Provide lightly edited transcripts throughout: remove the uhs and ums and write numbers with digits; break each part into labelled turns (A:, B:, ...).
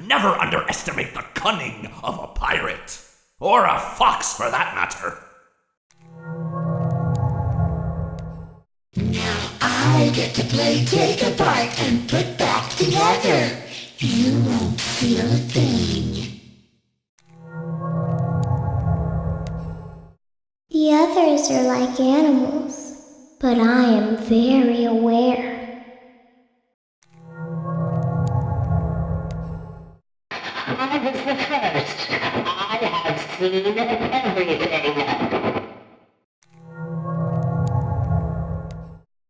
A: Never underestimate the cunning of a pirate. Or a fox, for that matter.
B: Now I get to play take apart and put back together. You won't feel a thing.
C: The others are like animals, but I am very aware.
B: I was the first. I have seen everything.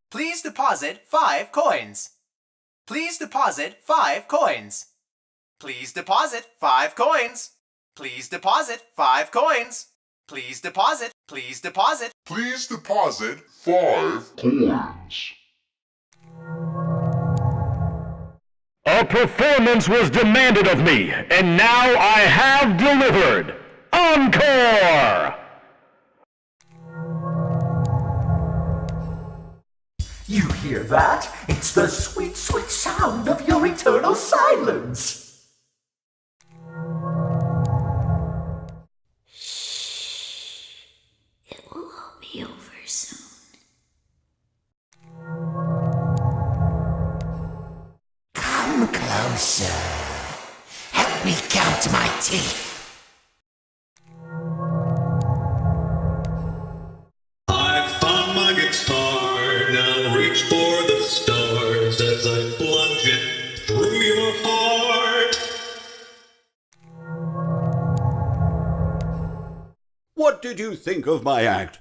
D: Please deposit 5 coins. Please deposit 5 coins. Please deposit 5 coins. Please deposit 5 coins. Please deposit. Please deposit.
E: Please deposit 5 coins.
F: A performance was demanded of me, and now I have delivered. Encore!
A: You hear that? It's the sweet, sweet sound of your eternal silence.
C: Shh. It will all be over soon.
B: Come closer. Help me count my teeth.
G: I found my guitar, now reach for the stars as I plunge it through your heart.
H: What did you think of my act?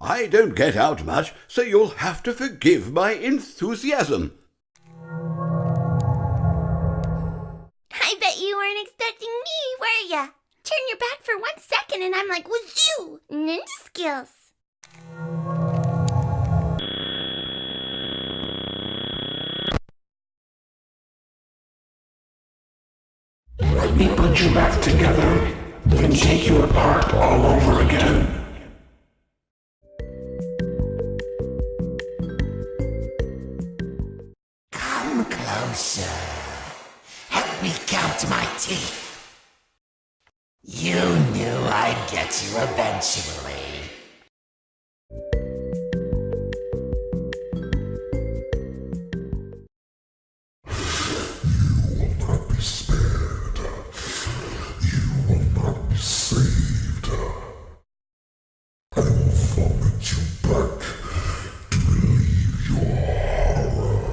H: I don't get out much, so you'll have to forgive my enthusiasm.
I: I bet you weren't expecting me, were ya? Turn your back for 1 second and I'm like, wazoo! Ninja skills.
A: Let me put you back together, then take you apart all over again.
B: Come closer. Help me count my teeth. You knew I'd get you eventually.
E: You will not be spared. You will not be saved. I will vomit you back to relieve your horror.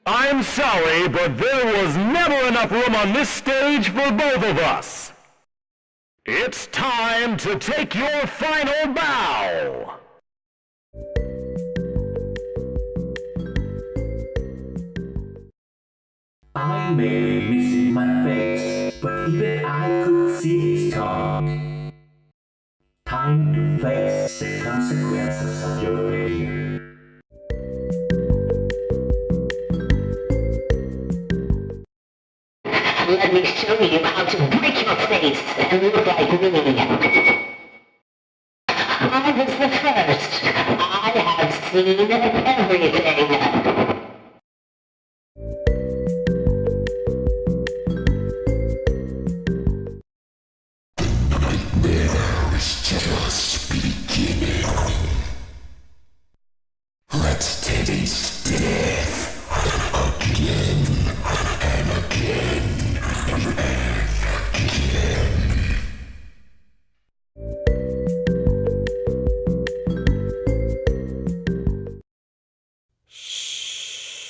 F: I'm sorry, but there was never enough room on this stage for both of us. It's time to take your final bow.
A: I may be missing my face, but even I could see his tongue. Time to face the consequences of your failure.
B: Let me show you how to break your face and look like me. I was the first. I have seen everything. It's just beginning. Let's taste death again and again and again.
C: Shh.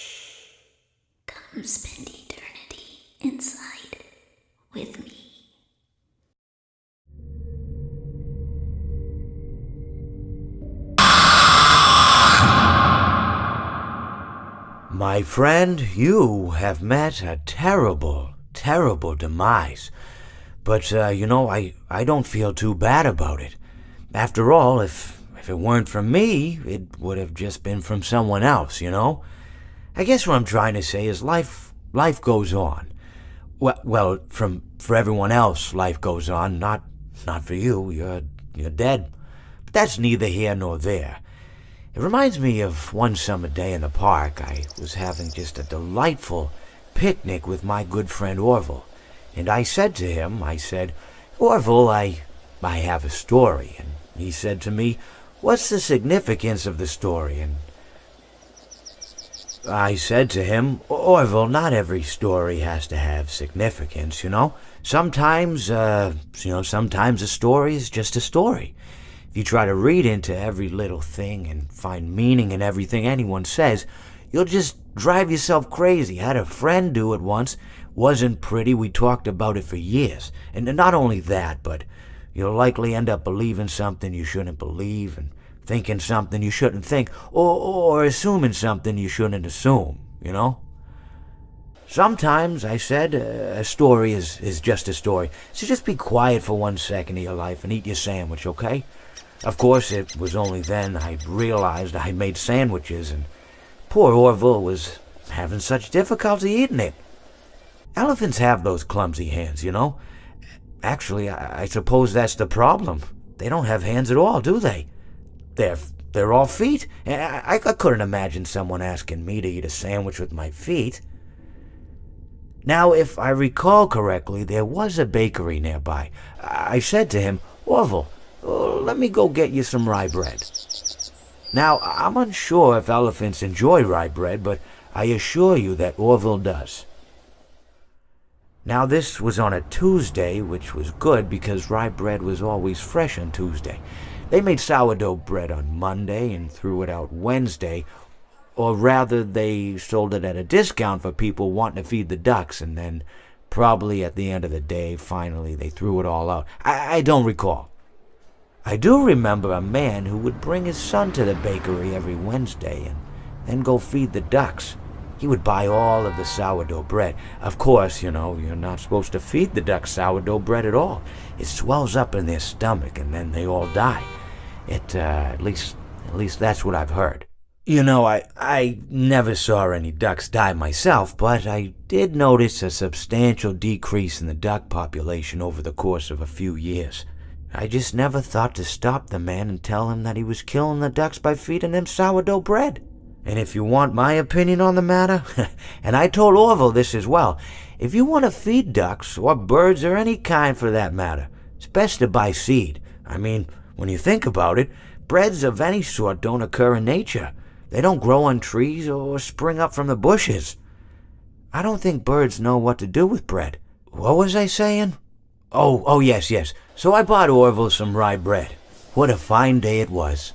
C: Come spend eternity inside with me.
J: My friend, you have met a terrible, terrible demise. But, I don't feel too bad about it. After all, if it weren't from me, it would have just been from someone else, I guess what I'm trying to say is life goes on. Well, for everyone else, life goes on, not for you. You're dead. But that's neither here nor there. It reminds me of one summer day in the park. I was having just a delightful picnic with my good friend Orville. And I said to him, Orville, I have a story. And he said to me, what's the significance of the story? And I said to him, Orville, not every story has to have significance, you know? Sometimes, sometimes a story is just a story. If you try to read into every little thing and find meaning in everything anyone says, you'll just drive yourself crazy. I had a friend do it once. Wasn't pretty. We talked about it for years. And not only that, but you'll likely end up believing something you shouldn't believe and thinking something you shouldn't think, or assuming something you shouldn't assume, you know? Sometimes, I said, a story is just a story. So just be quiet for 1 second of your life and eat your sandwich, okay? Of course, it was only then I realized I made sandwiches, and poor Orville was having such difficulty eating it. Elephants have those clumsy hands, you know? Actually, I suppose that's the problem. They don't have hands at all, do they? They're all feet. I couldn't imagine someone asking me to eat a sandwich with my feet. Now, if I recall correctly, there was a bakery nearby. I said to him, Orville, let me go get you some rye bread. Now, I'm unsure if elephants enjoy rye bread, but I assure you that Orville does. Now, this was on a Tuesday, which was good because rye bread was always fresh on Tuesday. They made sourdough bread on Monday and threw it out Wednesday, or rather, they sold it at a discount for people wanting to feed the ducks, and then probably at the end of the day, finally, they threw it all out. I don't recall. I do remember a man who would bring his son to the bakery every Wednesday and then go feed the ducks. He would buy all of the sourdough bread. Of course, you know, you're not supposed to feed the ducks sourdough bread at all. It swells up in their stomach and then they all die. At least that's what I've heard. You know, I never saw any ducks die myself, but I did notice a substantial decrease in the duck population over the course of a few years. I just never thought to stop the man and tell him that he was killing the ducks by feeding them sourdough bread. And if you want my opinion on the matter, and I told Orville this as well, if you want to feed ducks, or birds, or any kind for that matter, it's best to buy seed. I mean, when you think about it, breads of any sort don't occur in nature. They don't grow on trees or spring up from the bushes. I don't think birds know what to do with bread. What was I saying? Oh, yes. So I bought Orville some rye bread. What a fine day it was.